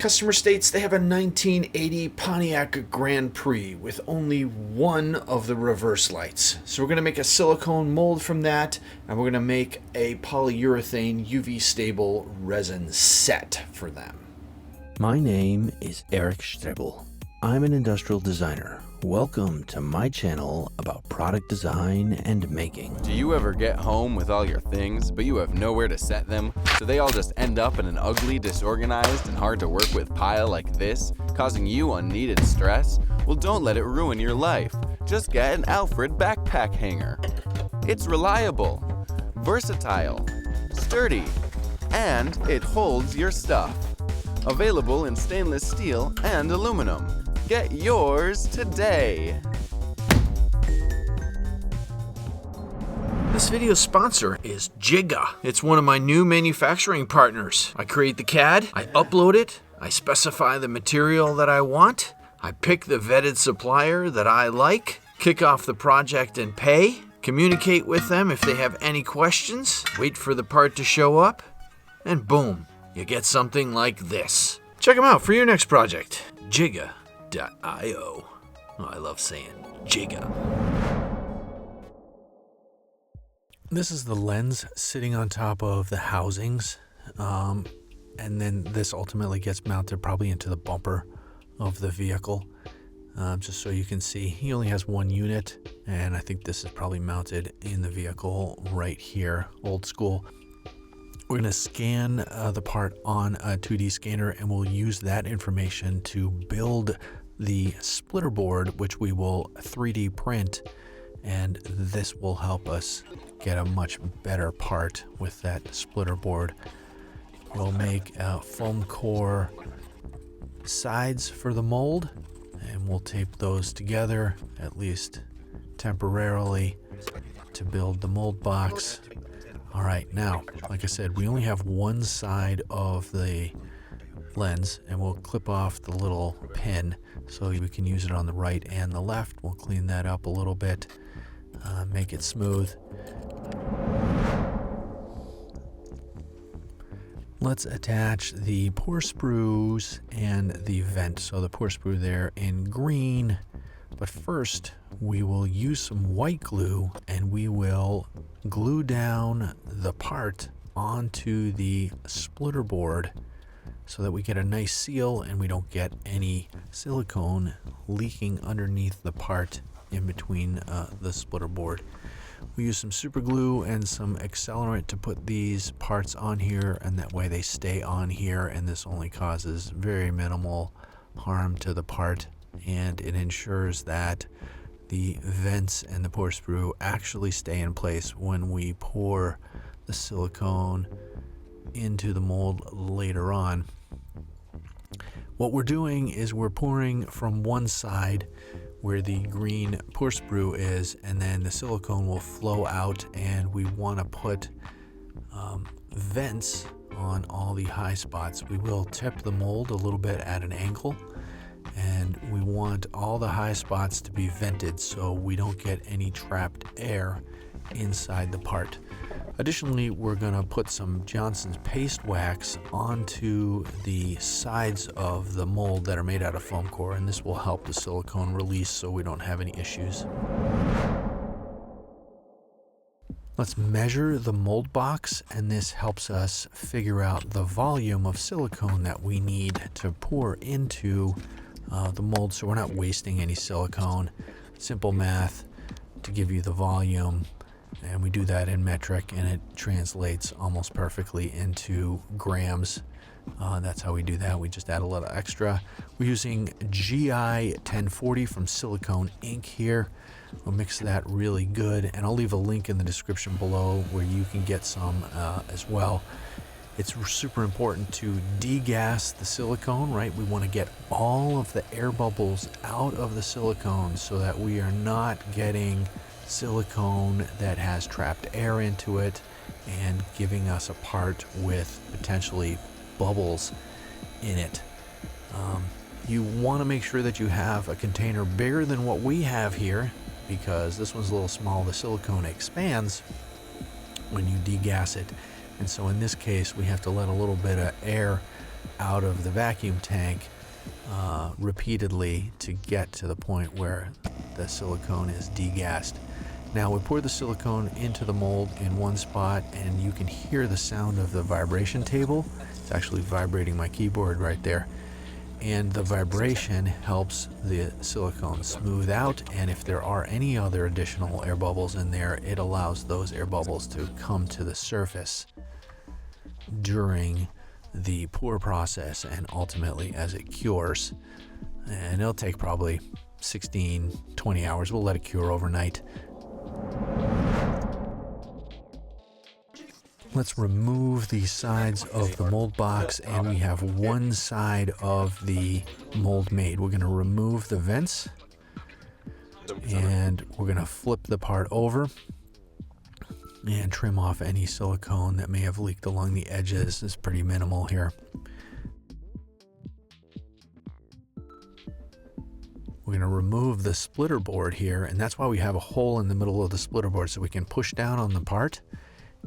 Customer states they have a 1980 Pontiac Grand Prix with only one of the reverse lights. So we're going to make a silicone mold from that, and we're going to make a polyurethane UV stable resin set for them. My name is Eric Strebel. I'm an industrial designer. Welcome to my channel about product design and making. Do you ever get home with all your things, but you have nowhere to set them, so they all just end up in an ugly, disorganized, and hard to work with pile like this, causing you unneeded stress? Well, don't let it ruin your life. Just get an Alfred backpack hanger. It's reliable, versatile, sturdy, and it holds your stuff. Available in stainless steel and aluminum. Get yours today. This video's sponsor is Giga. It's one of my new manufacturing partners. I create the CAD, I upload it, I specify the material that I want, I pick the vetted supplier that I like, kick off the project and pay, communicate with them if they have any questions, wait for the part to show up, and boom, you get something like this. Check them out for your next project. Giga.io. Oh, I love saying Giga. This is the lens sitting on top of the housings, and then this ultimately gets mounted probably into the bumper of the vehicle, just so you can see. He only has one unit, and I think this is probably mounted in the vehicle right here, old school. We're going to scan the part on a 2D scanner, and we'll use that information to build the splitter board, which we will 3D print, and this will help us get a much better part with that splitter board. We'll make foam core sides for the mold, and we'll tape those together, at least temporarily, to build the mold box. All right, now, like I said, we only have one side of the lens, and we'll clip off the little pin so we can use it on the right and the left. We'll clean that up a little bit, make it smooth. Let's attach the pour sprues and the vent. So the pour sprue there in green, but first we will use some white glue, and we will glue down the part onto the splitter board so that we get a nice seal and we don't get any silicone leaking underneath the part in between the splitter board. We use some super glue and some accelerant to put these parts on here, and that way they stay on here, and this only causes very minimal harm to the part, and it ensures that the vents and the pour sprue actually stay in place when we pour the silicone into the mold later on. What we're doing is we're pouring from one side where the green pour sprue is, and then the silicone will flow out, and we want to put vents on all the high spots. We will tip the mold a little bit at an angle, and we want all the high spots to be vented so we don't get any trapped air inside the part. Additionally, we're going to put some Johnson's paste wax onto the sides of the mold that are made out of foam core, and this will help the silicone release so we don't have any issues. Let's measure the mold box, and this helps us figure out the volume of silicone that we need to pour into the mold, so we're not wasting any silicone. Simple math to give you the volume, and we do that in metric, and it translates almost perfectly into grams. That's how we do that. We just add a little extra. We're using GI 1040 from Silicone Inc here. We'll mix that really good, and I'll leave a link in the description below where you can get some as well. It's super important to degas the silicone, right? We want to get all of the air bubbles out of the silicone so that we are not getting silicone that has trapped air into it and giving us a part with potentially bubbles in it. You want to make sure that you have a container bigger than what we have here, because this one's a little small. The silicone expands when you degas it, and so in this case we have to let a little bit of air out of the vacuum tank repeatedly to get to the point where the silicone is degassed. Now we pour the silicone into the mold in one spot, and you can hear the sound of the vibration table. It's actually vibrating my keyboard right there. And the vibration helps the silicone smooth out, and if there are any other additional air bubbles in there, it allows those air bubbles to come to the surface during the pour process and ultimately as it cures. And it'll take probably 16-20 hours. We'll let it cure overnight. Let's remove the sides of the mold box, and we have one side of the mold made. We're going to remove the vents, and we're going to flip the part over and trim off any silicone that may have leaked along the edges. It's pretty minimal here. We're going to remove the splitter board here, and that's why we have a hole in the middle of the splitter board, so we can push down on the part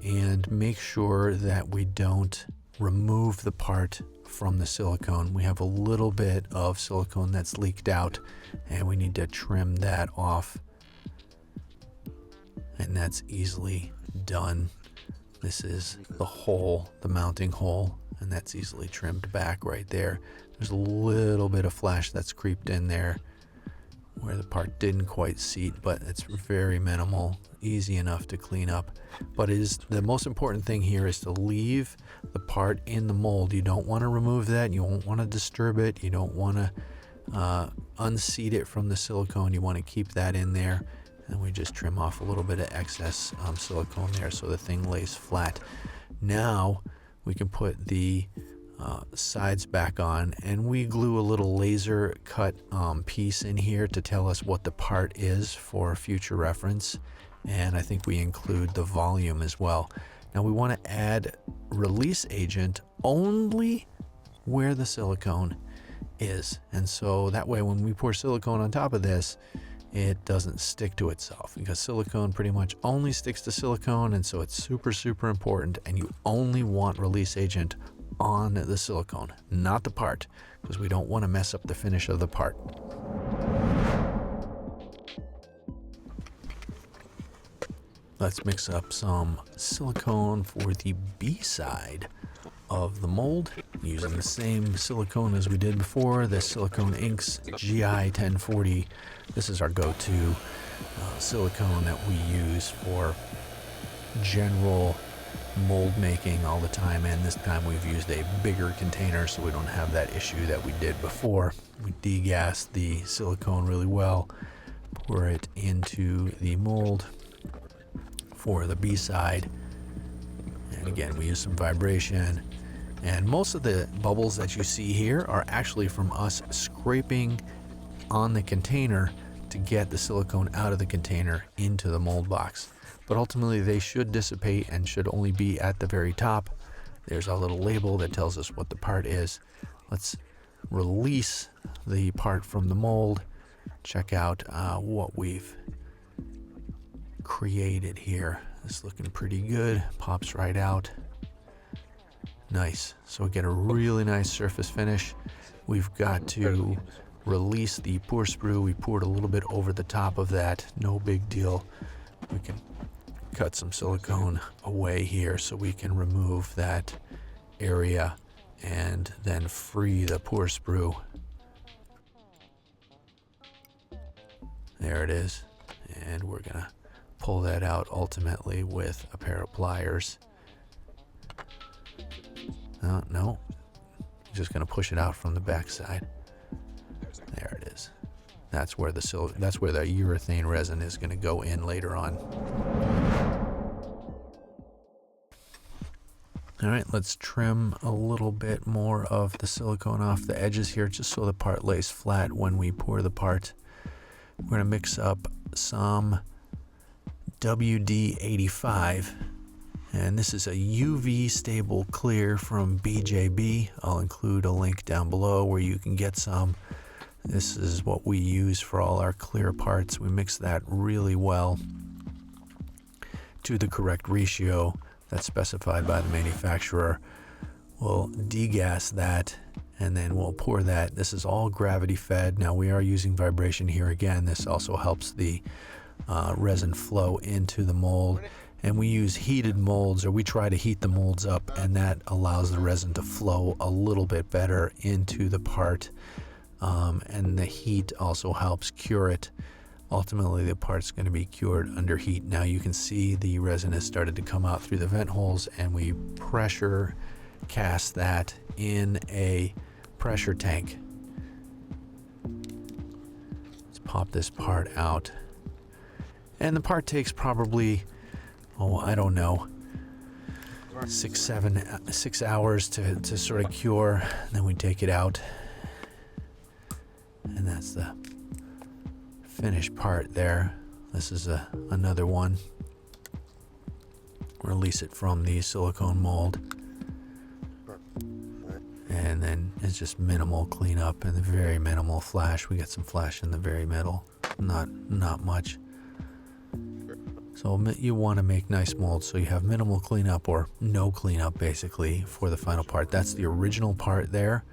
and make sure that we don't remove the part from the silicone. We have a little bit of silicone that's leaked out, and we need to trim that off. And that's easily done. This is the hole, the mounting hole, and that's easily trimmed back right there. There's a little bit of flash that's creeped in there where the part didn't quite seat, but it's very minimal, easy enough to clean up. But it is, the most important thing here is to leave the part in the mold. You don't want to remove that. You won't want to disturb it. You don't want to unseat it from the silicone. You want to keep that in there. And we just trim off a little bit of excess silicone there so the thing lays flat. Now we can put the sides back on, and we glue a little laser cut piece in here to tell us what the part is for future reference. And I think we include the volume as well. Now we want to add release agent only where the silicone is. And so that way when we pour silicone on top of this, it doesn't stick to itself, because silicone pretty much only sticks to silicone. And so it's super, super important. And you only want release agent on the silicone, not the part, because we don't want to mess up the finish of the part. Let's mix up some silicone for the B side of the mold using the same silicone as we did before, the Silicone Inc.'s GI 1040. This is our go-to silicone that we use for general mold making all the time, and this time we've used a bigger container so we don't have that issue that we did before. We degas the silicone really well, pour it into the mold for the B side, and again we use some vibration, and most of the bubbles that you see here are actually from us scraping on the container to get the silicone out of the container into the mold box. But ultimately they should dissipate and should only be at the very top. There's a little label that tells us what the part is. Let's release the part from the mold. Check out what we've created here. It's looking pretty good. Pops right out. Nice. So we get a really nice surface finish. We've got to release the pour sprue. We poured a little bit over the top of that. No big deal. We can cut some silicone away here so we can remove that area and then free the pour sprue. There it is. And we're gonna pull that out ultimately with a pair of pliers. No, just gonna push it out from the back side. There it is. That's where the urethane resin is going to go in later on. All right, let's trim a little bit more of the silicone off the edges here, just so the part lays flat when we pour the part. We're going to mix up some WD-85, and this is a UV stable clear from BJB. I'll include a link down below where you can get some. This is what we use for all our clear parts. We mix that really well to the correct ratio that's specified by the manufacturer. We'll degas that, and then we'll pour that. This is all gravity fed. Now we are using vibration here again. This also helps the resin flow into the mold. And we use heated molds, or we try to heat the molds up, and that allows the resin to flow a little bit better into the part. And the heat also helps cure it. Ultimately, the part's going to be cured under heat. Now you can see the resin has started to come out through the vent holes, and we pressure cast that in a pressure tank. Let's pop this part out. And the part takes probably, I don't know, 6 hours to sort of cure. And then we take it out. And that's the finished part there. This is another one. Release it from the silicone mold. And then it's just minimal cleanup and very minimal flash. We got some flash in the very middle. Not much. So you want to make nice molds so you have minimal cleanup or no cleanup basically for the final part. That's the original part there,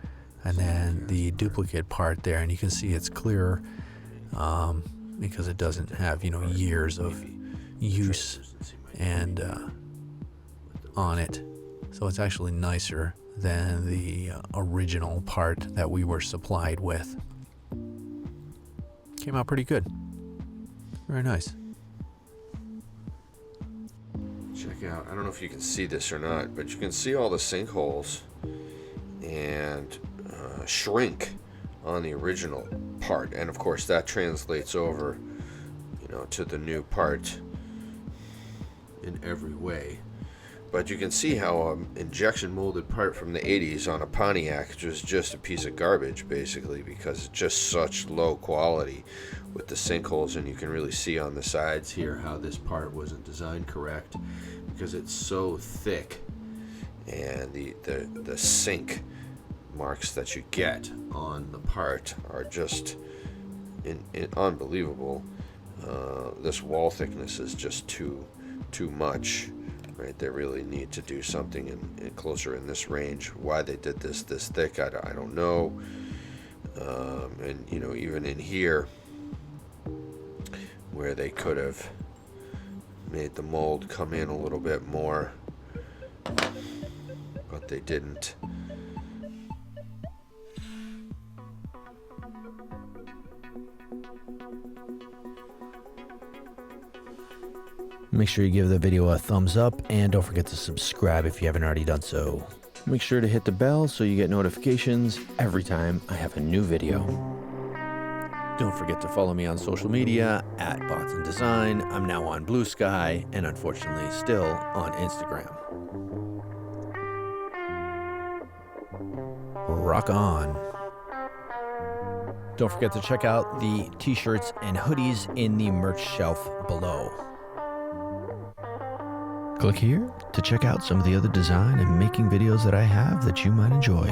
and then the duplicate part there, and you can see it's clearer because it doesn't have, years of use and on it. So it's actually nicer than the original part that we were supplied with. Came out pretty good. Very nice. Check out, I don't know if you can see this or not, but you can see all the sinkholes and shrink on the original part, and of course that translates over, to the new part in every way. But you can see how an injection molded part from the 80s on a Pontiac was just a piece of garbage basically, because it's just such low quality with the sinkholes, and you can really see on the sides here how this part wasn't designed correct because it's so thick, and the sink marks that you get on the part are just unbelievable. This wall thickness is just too much. Right, they really need to do something in closer in this range. Why they did this thick, I don't know. And even in here, where they could have made the mold come in a little bit more, but they didn't. Make sure you give the video a thumbs up, and don't forget to subscribe if you haven't already done so. Make sure to hit the bell so you get notifications every time I have a new video. Don't forget to follow me on social media at Botzen Design. I'm now on Blue Sky, and unfortunately still on Instagram. Rock on. Don't forget to check out the t-shirts and hoodies in the merch shelf below. Click here to check out some of the other design and making videos that I have that you might enjoy.